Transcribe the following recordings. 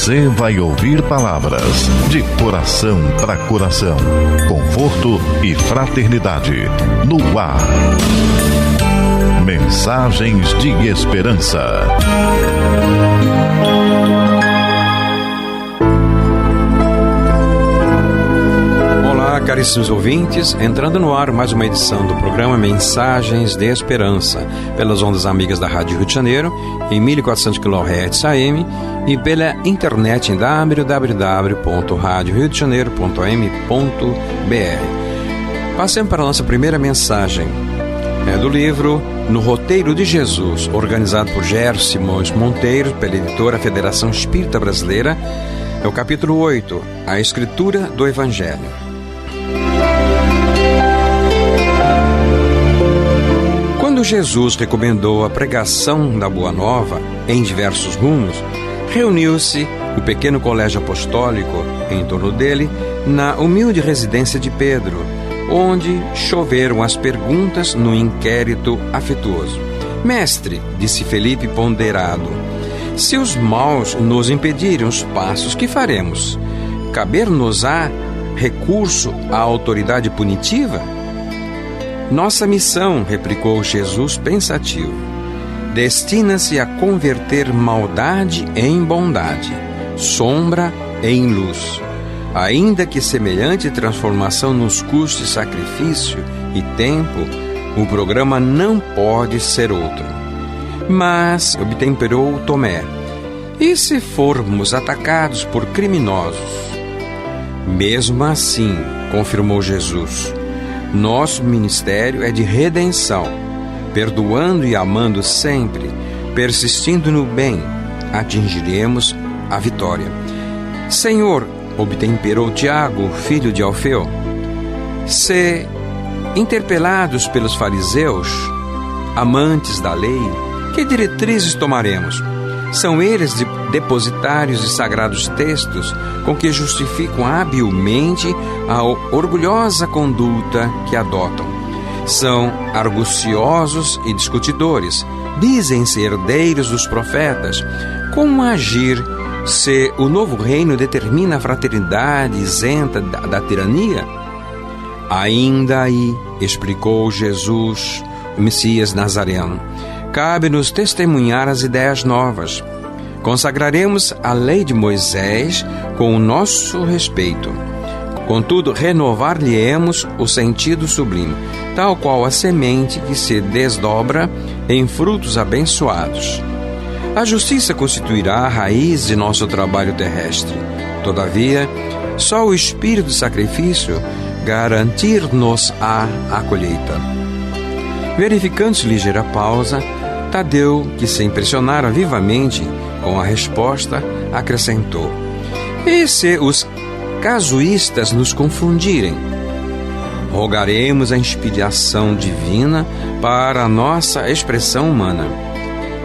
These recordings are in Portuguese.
Você vai ouvir palavras de coração para coração, conforto e fraternidade, no ar. Mensagens de esperança. Olá, caríssimos ouvintes, entrando no ar mais uma edição do programa Mensagens de Esperança, pelas ondas amigas da Rádio Rio de Janeiro, em 1400 kHz AM e pela internet em www.radioriodejaneiro.am.br. Passemos para a nossa primeira mensagem. Do livro No Roteiro de Jesus, organizado por Gerson Simões Monteiro, pela editora Federação Espírita Brasileira. É o capítulo 8, a Escritura do Evangelho. Quando Jesus recomendou a pregação da Boa Nova em diversos rumos, reuniu-se o pequeno colégio apostólico em torno dele na humilde residência de Pedro, onde choveram as perguntas no inquérito afetuoso. Mestre, disse Felipe ponderado, se os maus nos impedirem os passos, que faremos? Caber-nos-á recurso à autoridade punitiva? Nossa missão, replicou Jesus pensativo, destina-se a converter maldade em bondade, sombra em luz. Ainda que semelhante transformação nos custe sacrifício e tempo, o programa não pode ser outro. Mas, obtemperou Tomé, e se formos atacados por criminosos? Mesmo assim, confirmou Jesus, nosso ministério é de redenção, perdoando e amando sempre, persistindo no bem, atingiremos a vitória. Senhor, obtemperou Tiago, filho de Alfeu, se, interpelados pelos fariseus, amantes da lei, que diretrizes tomaremos? São eles depositários de sagrados textos com que justificam habilmente a orgulhosa conduta que adotam. São arguciosos e discutidores, dizem-se herdeiros dos profetas. Como agir se o novo reino determina a fraternidade isenta da tirania? Ainda aí, explicou Jesus, o Messias Nazareno, cabe-nos testemunhar as ideias novas. Consagraremos a lei de Moisés com o nosso respeito. Contudo, renovar-lhe-emos o sentido sublime, tal qual a semente que se desdobra em frutos abençoados. A justiça constituirá a raiz de nosso trabalho terrestre. Todavia, só o espírito do sacrifício garantir-nos-á a colheita. Verificando-se ligeira pausa, Tadeu, que se impressionara vivamente com a resposta, acrescentou: e se os casuístas nos confundirem? Rogaremos a inspiração divina para a nossa expressão humana.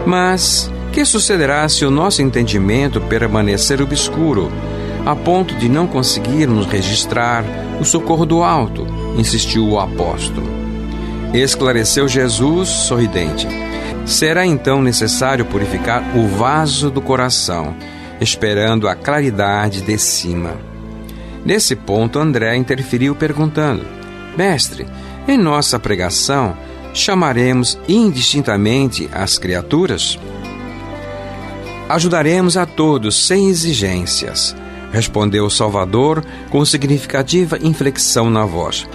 Mas que sucederá se o nosso entendimento permanecer obscuro, a ponto de não conseguirmos registrar o socorro do alto? Insistiu o apóstolo. Esclareceu Jesus, sorridente. Será então necessário purificar o vaso do coração, esperando a claridade de cima. Nesse ponto, André interferiu perguntando: Mestre, em nossa pregação, chamaremos indistintamente as criaturas? Ajudaremos a todos sem exigências, respondeu o Salvador com significativa inflexão na voz.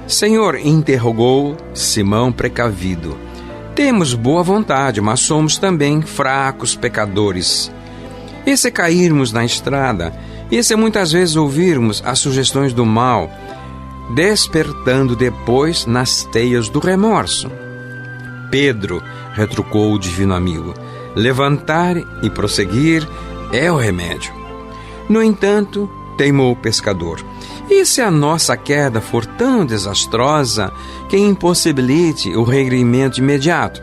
Senhor, interrogou Simão precavido, temos boa vontade, mas somos também fracos pecadores. E se cairmos na estrada? E se muitas vezes ouvirmos as sugestões do mal, despertando depois nas teias do remorso? Pedro, retrucou o divino amigo, levantar e prosseguir é o remédio. No entanto, teimou o pescador, e se a nossa queda for tão desastrosa que impossibilite o reerguimento imediato?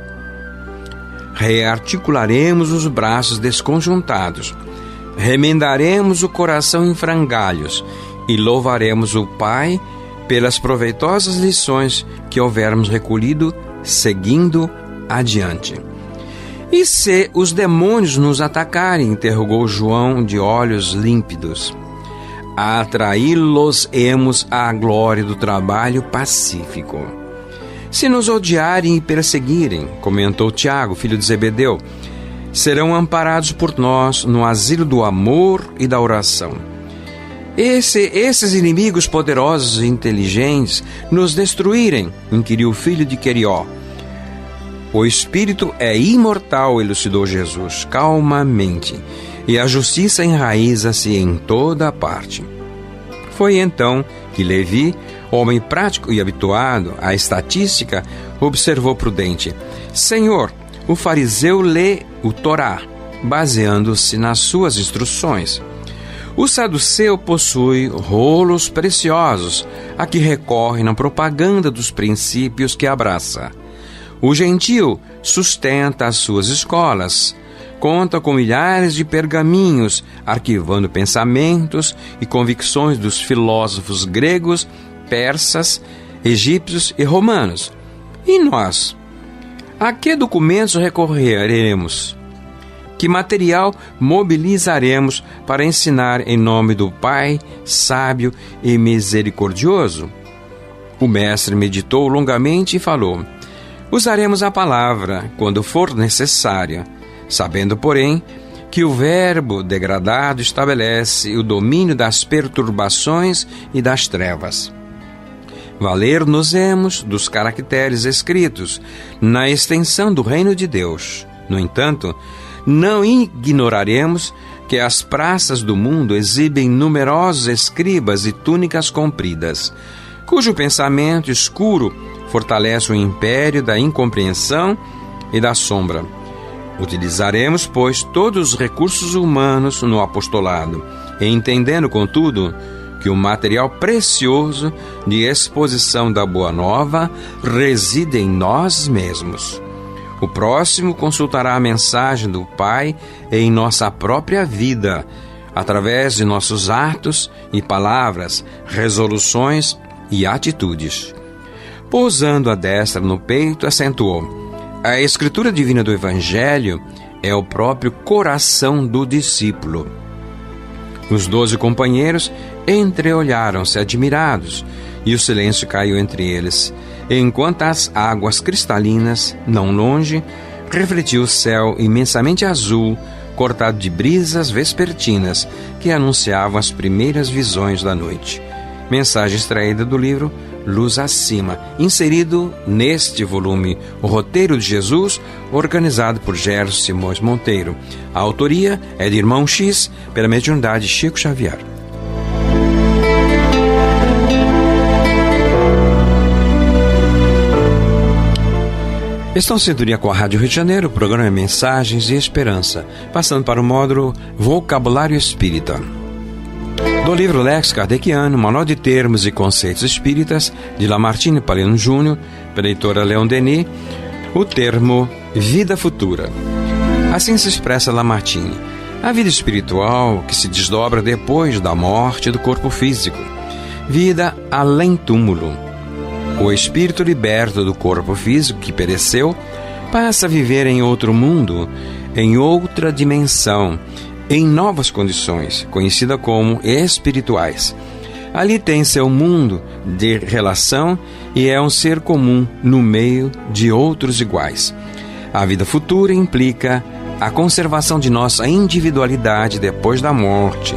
Rearticularemos os braços desconjuntados, remendaremos o coração em frangalhos e louvaremos o Pai pelas proveitosas lições que houvermos recolhido, seguindo adiante. E se os demônios nos atacarem? Interrogou João, de olhos límpidos. Atraí-los-emos à glória do trabalho pacífico. Se nos odiarem e perseguirem, comentou Tiago, filho de Zebedeu, serão amparados por nós no asilo do amor e da oração. Esses inimigos poderosos e inteligentes nos destruírem, inquiriu o filho de Querió. O espírito é imortal, elucidou Jesus, calmamente, e a justiça enraiza-se em toda a parte. Foi então que Levi, homem prático e habituado à estatística, observou prudente: Senhor, o fariseu lê o Torá, baseando-se nas suas instruções. O saduceu possui rolos preciosos, a que recorre na propaganda dos princípios que abraça. O gentio sustenta as suas escolas, conta com milhares de pergaminhos, arquivando pensamentos e convicções dos filósofos gregos, persas, egípcios e romanos. E nós? A que documentos recorreremos? Que material mobilizaremos para ensinar em nome do Pai, sábio e misericordioso? O mestre meditou longamente e falou: usaremos a palavra quando for necessária, sabendo, porém, que o verbo degradado estabelece o domínio das perturbações e das trevas. Valer-nos-emos dos caracteres escritos na extensão do reino de Deus. No entanto, não ignoraremos que as praças do mundo exibem numerosos escribas e túnicas compridas, cujo pensamento escuro fortalece o império da incompreensão e da sombra. Utilizaremos, pois, todos os recursos humanos no apostolado, entendendo, contudo, que o material precioso de exposição da Boa Nova reside em nós mesmos. O próximo consultará a mensagem do Pai em nossa própria vida, através de nossos atos e palavras, resoluções e atitudes. Pousando a destra no peito, acentuou: a escritura divina do Evangelho é o próprio coração do discípulo. Os 12 companheiros entreolharam-se admirados, e o silêncio caiu entre eles, enquanto as águas cristalinas, não longe, refletiu o céu imensamente azul, cortado de brisas vespertinas que anunciavam as primeiras visões da noite. Mensagem extraída do livro Luz Acima, inserido neste volume O Roteiro de Jesus, organizado por Gerson Simões Monteiro. A autoria é de Irmão X, pela mediunidade Chico Xavier. Estão em sintonia com a Rádio Rio de Janeiro, o programa é Mensagens e Esperança, passando para o módulo Vocabulário Espírita. Do livro Lex Kardeciano, Manual de Termos e Conceitos Espíritas, de Lamartine Paleno Júnior, pela editora Leon Denis, o termo vida futura. Assim se expressa Lamartine: a vida espiritual que se desdobra depois da morte do corpo físico, vida além túmulo. O espírito liberto do corpo físico que pereceu passa a viver em outro mundo, em outra dimensão, em novas condições, conhecida como espirituais. Ali tem seu mundo de relação e é um ser comum no meio de outros iguais. A vida futura implica a conservação de nossa individualidade depois da morte.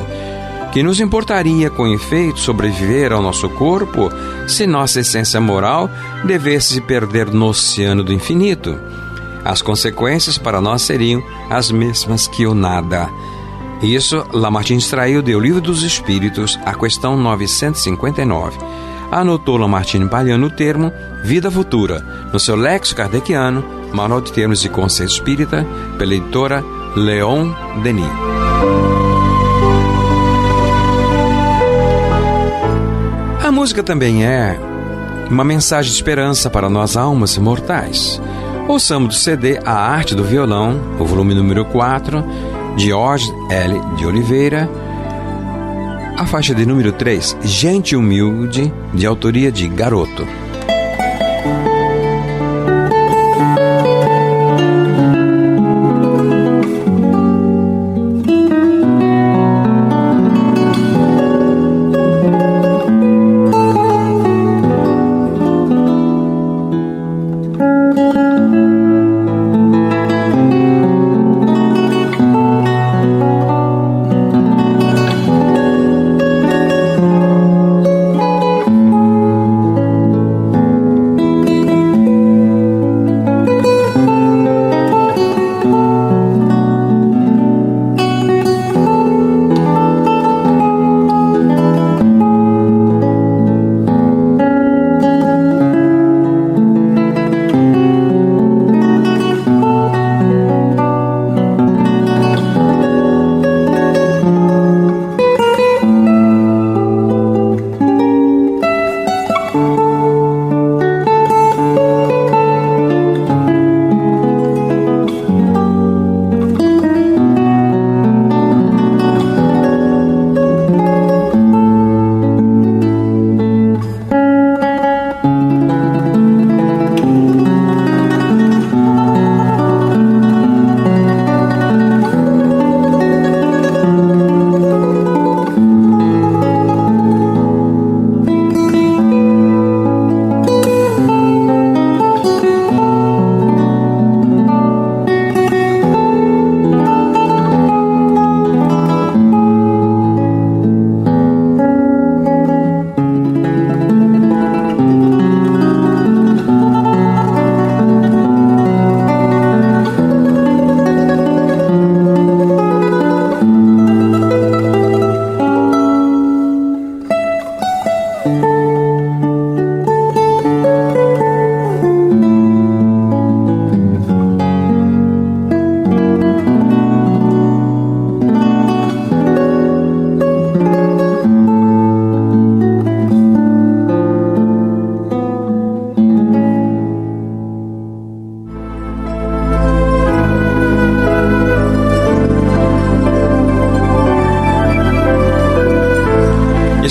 Que nos importaria, com efeito, sobreviver ao nosso corpo se nossa essência moral devesse se perder no oceano do infinito? As consequências para nós seriam as mesmas que o nada. Isso Lamartine extraiu do Livro dos Espíritos, a questão 959. Anotou Lamartine Palhano o termo vida futura no seu Lex Kardeciano, Manual de Termos e Conceitos Espírita, pela editora Leon Denis. A música também é uma mensagem de esperança para nós almas imortais. Ouçamos do CD A Arte do Violão, o volume número 4, de Jorge L. de Oliveira, a faixa de número 3, Gente Humilde, de autoria de Garoto.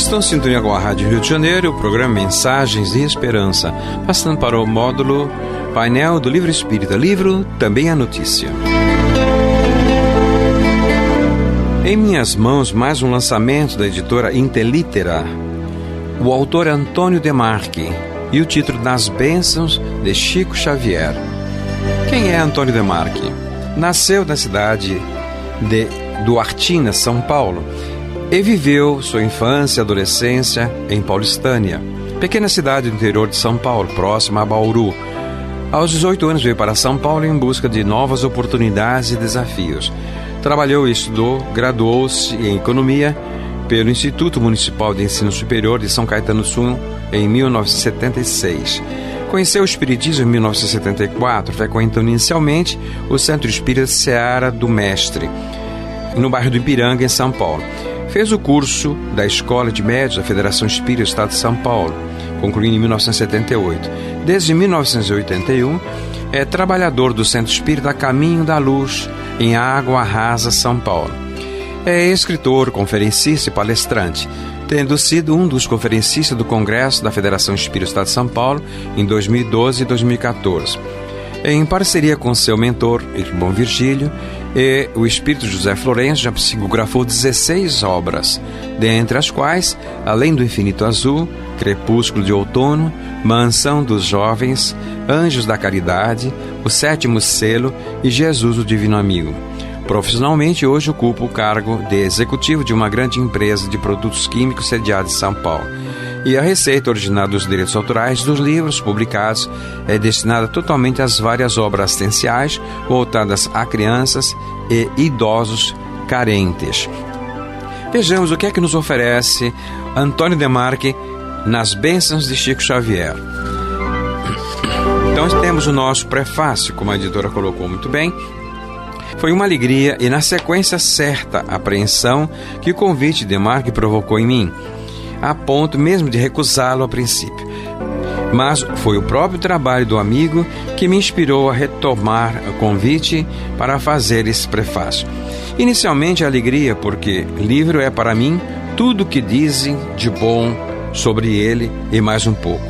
Estão em sintonia com a Rádio Rio de Janeiro, o programa Mensagens de Esperança, passando para o módulo Painel do Livro Espírita, livro Também a Notícia. Em minhas mãos, mais um lançamento da editora Intelitera. O autor é Antônio Demarchi e o título Nas Bênçãos de Chico Xavier. Quem é Antônio Demarchi? Nasceu na cidade de Duartina, São Paulo, e viveu sua infância e adolescência em Paulistânia, pequena cidade do interior de São Paulo, próxima a Bauru. Aos 18 anos veio para São Paulo em busca de novas oportunidades e desafios. Trabalhou e estudou, graduou-se em Economia pelo Instituto Municipal de Ensino Superior de São Caetano do Sul em 1976. Conheceu o Espiritismo em 1974, frequentando inicialmente o Centro Espírita Seara do Mestre, no bairro do Ipiranga, em São Paulo. Fez o curso da Escola de Médios da Federação Espírita do Estado de São Paulo, concluindo em 1978. Desde 1981, é trabalhador do Centro Espírita Caminho da Luz, em Água Rasa, São Paulo. É escritor, conferencista e palestrante, tendo sido um dos conferencistas do Congresso da Federação Espírita do Estado de São Paulo em 2012 e 2014. Em parceria com seu mentor, irmão Virgílio, e o espírito José Florencio, já psicografou 16 obras, dentre as quais, além do Infinito Azul, Crepúsculo de Outono, Mansão dos Jovens, Anjos da Caridade, O Sétimo Selo e Jesus, o Divino Amigo. Profissionalmente, hoje ocupa o cargo de executivo de uma grande empresa de produtos químicos sediada em São Paulo. E a receita original dos direitos autorais dos livros publicados é destinada totalmente às várias obras assistenciais voltadas a crianças e idosos carentes. Vejamos o que é que nos oferece Antônio Demarchi nas Bênçãos de Chico Xavier. Então temos o nosso prefácio, como a editora colocou muito bem. Foi uma alegria e, na sequência, certa apreensão que o convite de Demarchi provocou em mim, a ponto mesmo de recusá-lo a princípio. Mas foi o próprio trabalho do amigo que me inspirou a retomar o convite para fazer esse prefácio. Inicialmente a alegria, porque livro é para mim tudo o que dizem de bom sobre ele e mais um pouco.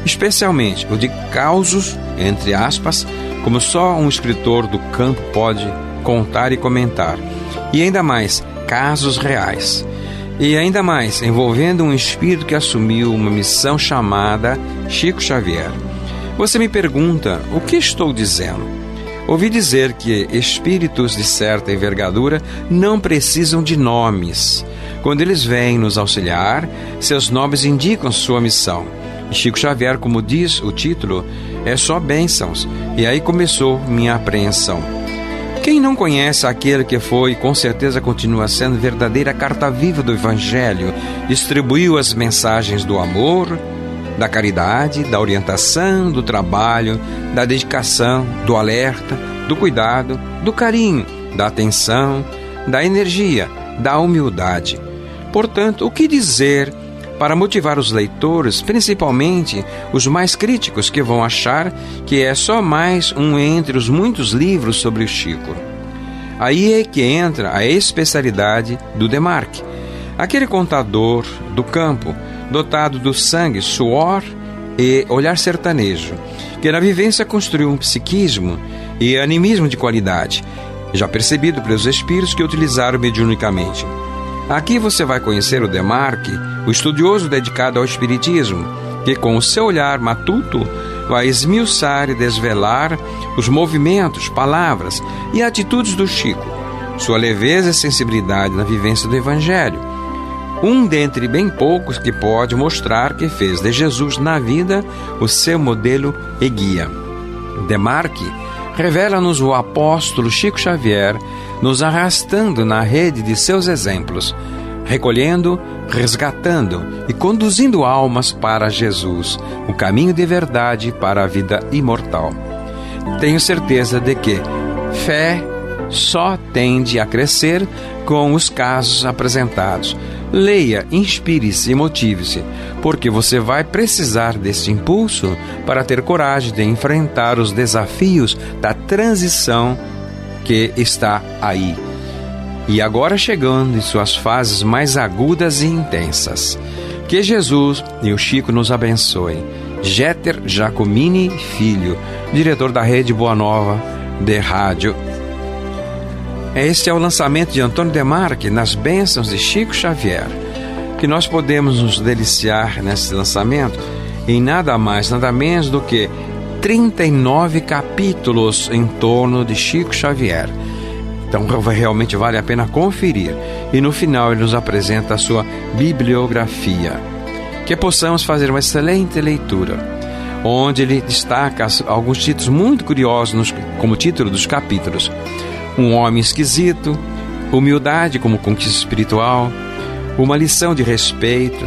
Especialmente o de causos, entre aspas, como só um escritor do campo pode contar e comentar. E ainda mais, casos reais. E ainda mais, envolvendo um espírito que assumiu uma missão chamada Chico Xavier. Você me pergunta, o que estou dizendo? Ouvi dizer que espíritos de certa envergadura não precisam de nomes. Quando eles vêm nos auxiliar, seus nomes indicam sua missão. E Chico Xavier, como diz o título, é só bênçãos. E aí começou minha apreensão. Quem não conhece aquele que foi e com certeza continua sendo verdadeira carta viva do Evangelho, distribuiu as mensagens do amor, da caridade, da orientação, do trabalho, da dedicação, do alerta, do cuidado, do carinho, da atenção, da energia, da humildade. Portanto, o que dizer para motivar os leitores, principalmente os mais críticos, que vão achar que é só mais um entre os muitos livros sobre o Chico? Aí é que entra a especialidade do Demarchi, aquele contador do campo, dotado do sangue, suor e olhar sertanejo, que na vivência construiu um psiquismo e animismo de qualidade, já percebido pelos espíritos que utilizaram mediunicamente. Aqui você vai conhecer o Demarchi, o estudioso dedicado ao espiritismo, que com o seu olhar matuto vai esmiuçar e desvelar os movimentos, palavras e atitudes do Chico, sua leveza e sensibilidade na vivência do Evangelho. Um dentre bem poucos que pode mostrar que fez de Jesus na vida o seu modelo e guia. Demarchi revela-nos o apóstolo Chico Xavier, nos arrastando na rede de seus exemplos, recolhendo, resgatando e conduzindo almas para Jesus, o caminho de verdade para a vida imortal. Tenho certeza de que fé só tende a crescer com os casos apresentados. Leia, inspire-se e motive-se, porque você vai precisar desse impulso para ter coragem de enfrentar os desafios da transição que está aí, e agora chegando em suas fases mais agudas e intensas. Que Jesus e o Chico nos abençoem. Jeter Giacomini Filho, diretor da Rede Boa Nova de Rádio. Este é o lançamento de Antônio Demarque nas bênçãos de Chico Xavier. Que nós podemos nos deliciar nesse lançamento em nada mais, nada menos do que 39 capítulos em torno de Chico Xavier. Então realmente vale a pena conferir. E no final ele nos apresenta a sua bibliografia. Que possamos fazer uma excelente leitura, onde ele destaca alguns títulos muito curiosos, como título dos capítulos: Um Homem Esquisito, Humildade como Conquista Espiritual, Uma Lição de Respeito,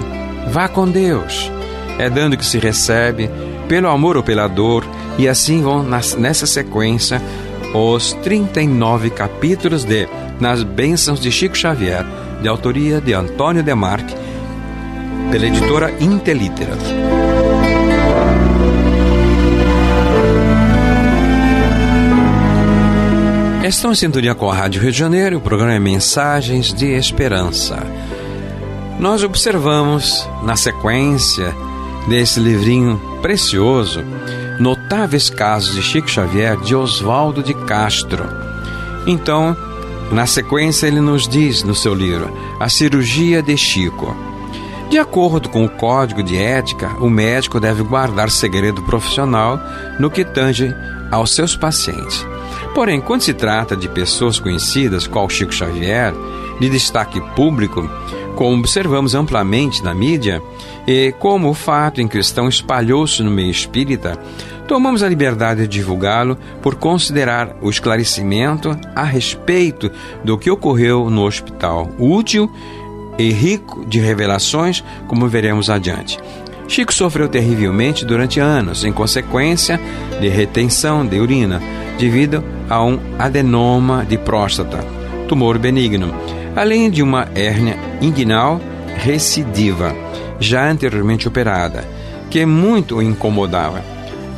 Vá com Deus, É Dando que se Recebe, Pelo Amor ou pela Dor, e assim vão nessa sequência os 39 capítulos de Nas Bênçãos de Chico Xavier, de autoria de Antônio Demarque, pela editora Intelitera. Estão em sintonia com a Rádio Rio de Janeiro, o programa é Mensagens de Esperança. Nós observamos, na sequência desse livrinho precioso, Notáveis Casos de Chico Xavier, de Oswaldo de Castro. Então, na sequência, ele nos diz no seu livro, A Cirurgia de Chico. De acordo com o Código de Ética, o médico deve guardar segredo profissional no que tange aos seus pacientes. Porém, quando se trata de pessoas conhecidas, qual Chico Xavier, de destaque público, como observamos amplamente na mídia, e como o fato em questão espalhou-se no meio espírita, tomamos a liberdade de divulgá-lo por considerar o esclarecimento a respeito do que ocorreu no hospital útil e rico de revelações, como veremos adiante. Chico sofreu terrivelmente durante anos, em consequência de retenção de urina, devido a um adenoma de próstata, tumor benigno, além de uma hérnia inguinal recidiva, já anteriormente operada, que muito o incomodava.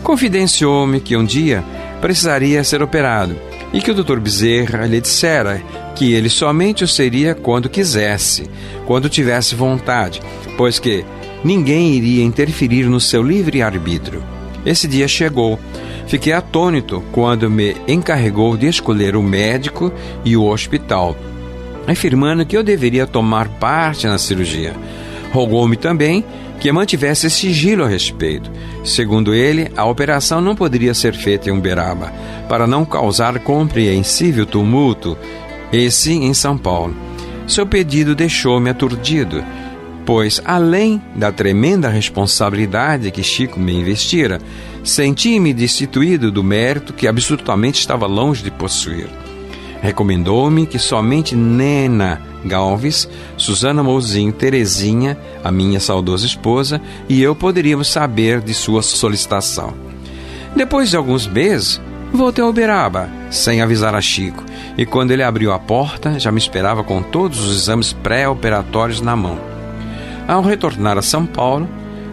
Confidenciou-me que um dia precisaria ser operado e que o Dr. Bezerra lhe dissera que ele somente o seria quando quisesse, quando tivesse vontade, pois que ninguém iria interferir no seu livre-arbítrio. Esse dia chegou. Fiquei atônito quando me encarregou de escolher o médico e o hospital, afirmando que eu deveria tomar parte na cirurgia. Rogou-me também que mantivesse sigilo a respeito. Segundo ele, a operação não poderia ser feita em Uberaba, para não causar compreensível tumulto, e sim em São Paulo. Seu pedido deixou-me aturdido, pois, além da tremenda responsabilidade que Chico me investira, senti-me destituído do mérito que absolutamente estava longe de possuir. Recomendou-me que somente Nena Galves, Susana Mouzinho, Terezinha, a minha saudosa esposa, e eu poderíamos saber de sua solicitação. Depois de alguns meses, voltei a Uberaba, sem avisar a Chico, e quando ele abriu a porta, já me esperava com todos os exames pré-operatórios na mão. Ao retornar a São Paulo,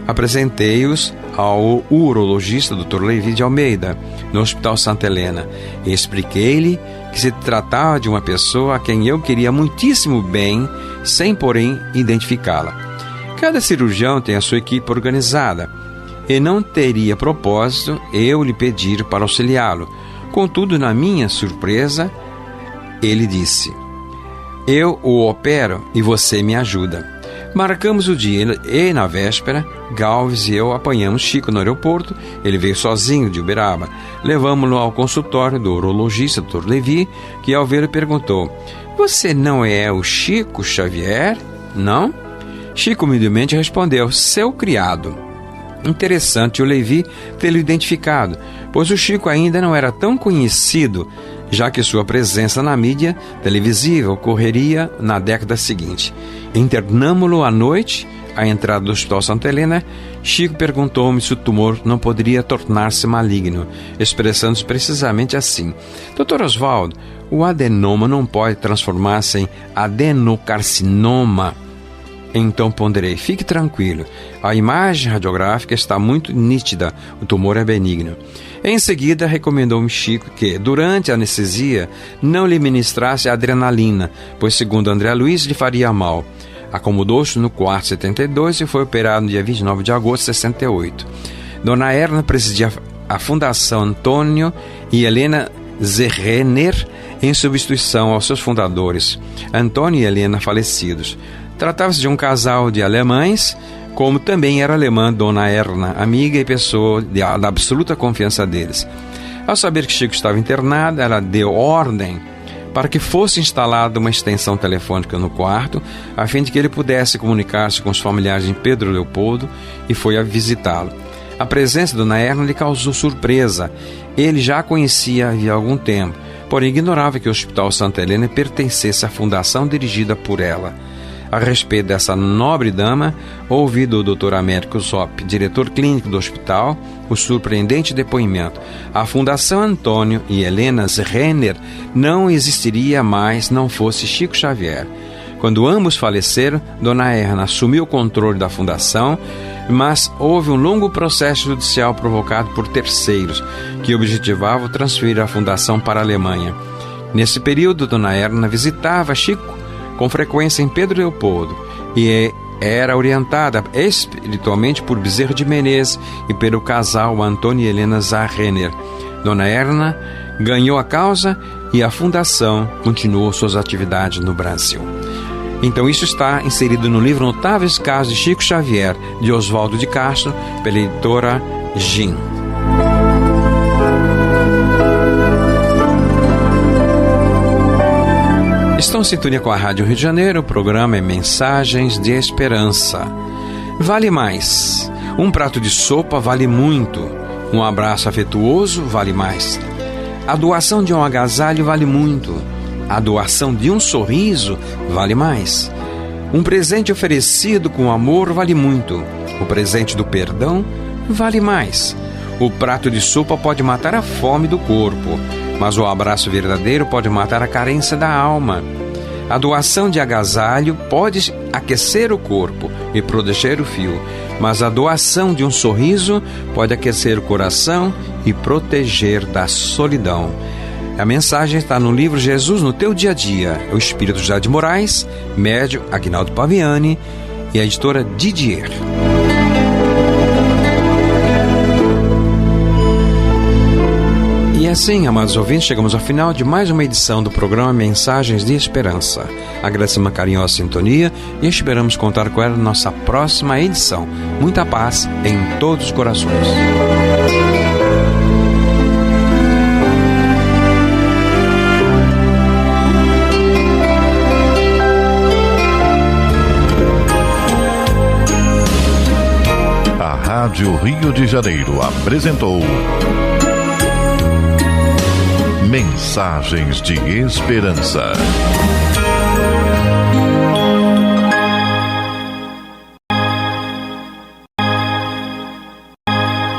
apresentei-os ao urologista Dr. Levi de Almeida, no Hospital Santa Helena, e expliquei-lhe que se tratava de uma pessoa a quem eu queria muitíssimo bem, sem, porém, identificá-la. Cada cirurgião tem a sua equipe organizada, e não teria propósito eu lhe pedir para auxiliá-lo. Contudo, na minha surpresa, ele disse: eu o opero e você me ajuda. Marcamos o dia e, na véspera, Galves e eu apanhamos Chico no aeroporto. Ele veio sozinho de Uberaba. Levamos-lo ao consultório do urologista Dr. Levi, que ao vê-lo perguntou: você não é o Chico Xavier? Não? Chico humildemente respondeu: seu criado. Interessante o Levi tê-lo identificado, pois o Chico ainda não era tão conhecido, já que sua presença na mídia televisiva ocorreria na década seguinte. Internamo-lo à noite, à entrada do Hospital Santa Helena. Chico perguntou-me se o tumor não poderia tornar-se maligno, expressando-se precisamente assim: Dr. Oswaldo, o adenoma não pode transformar-se em adenocarcinoma. Então ponderei: fique tranquilo, a imagem radiográfica está muito nítida, o tumor é benigno. Em seguida, recomendou-me Chico que, durante a anestesia, não lhe ministrasse adrenalina, pois, segundo André Luiz, lhe faria mal. Acomodou-se no quarto 72 e foi operado no dia 29 de agosto de 68. Dona Erna presidia a Fundação Antônio e Helena Zerrener em substituição aos seus fundadores, Antônio e Helena, falecidos. Tratava-se de um casal de alemães, como também era alemã Dona Erna, amiga e pessoa da absoluta confiança deles. Ao saber que Chico estava internado, ela deu ordem para que fosse instalada uma extensão telefônica no quarto, a fim de que ele pudesse comunicar-se com os familiares de Pedro Leopoldo, e foi a visitá-lo. A presença de Dona Erna lhe causou surpresa. Ele já a conhecia havia algum tempo, porém ignorava que o Hospital Santa Helena pertencesse à fundação dirigida por ela. A respeito dessa nobre dama, ouvi do Dr. Américo Zopp, diretor clínico do hospital, o surpreendente depoimento: a Fundação Antônio e Helena Zerrener não existiria mais não fosse Chico Xavier. Quando ambos faleceram, Dona Erna assumiu o controle da fundação, mas houve um longo processo judicial provocado por terceiros, que objetivavam transferir a fundação para a Alemanha. Nesse período, Dona Erna visitava Chico com frequência em Pedro Leopoldo e era orientada espiritualmente por Bezerra de Menezes e pelo casal Antônio e Helena Zerrener. Dona Erna ganhou a causa e a fundação continuou suas atividades no Brasil. Então isso está inserido no livro Notáveis Casos de Chico Xavier, de Oswaldo de Castro, pela editora Jin. Estão em sintonia com a Rádio Rio de Janeiro, o programa é Mensagens de Esperança. Vale mais. Um prato de sopa vale muito. Um abraço afetuoso vale mais. A doação de um agasalho vale muito. A doação de um sorriso vale mais. Um presente oferecido com amor vale muito. O presente do perdão vale mais. O prato de sopa pode matar a fome do corpo, mas o abraço verdadeiro pode matar a carência da alma. A doação de agasalho pode aquecer o corpo e proteger o fio, mas a doação de um sorriso pode aquecer o coração e proteger da solidão. A mensagem está no livro Jesus no Teu Dia a Dia, o Espírito José de Moraes, médium Aguinaldo Paviani e a editora Didier. E assim, amados ouvintes, chegamos ao final de mais uma edição do programa Mensagens de Esperança. Agradecemos a carinhosa sintonia e esperamos contar com ela na nossa próxima edição. Muita paz em todos os corações. A Rádio Rio de Janeiro apresentou Mensagens de Esperança.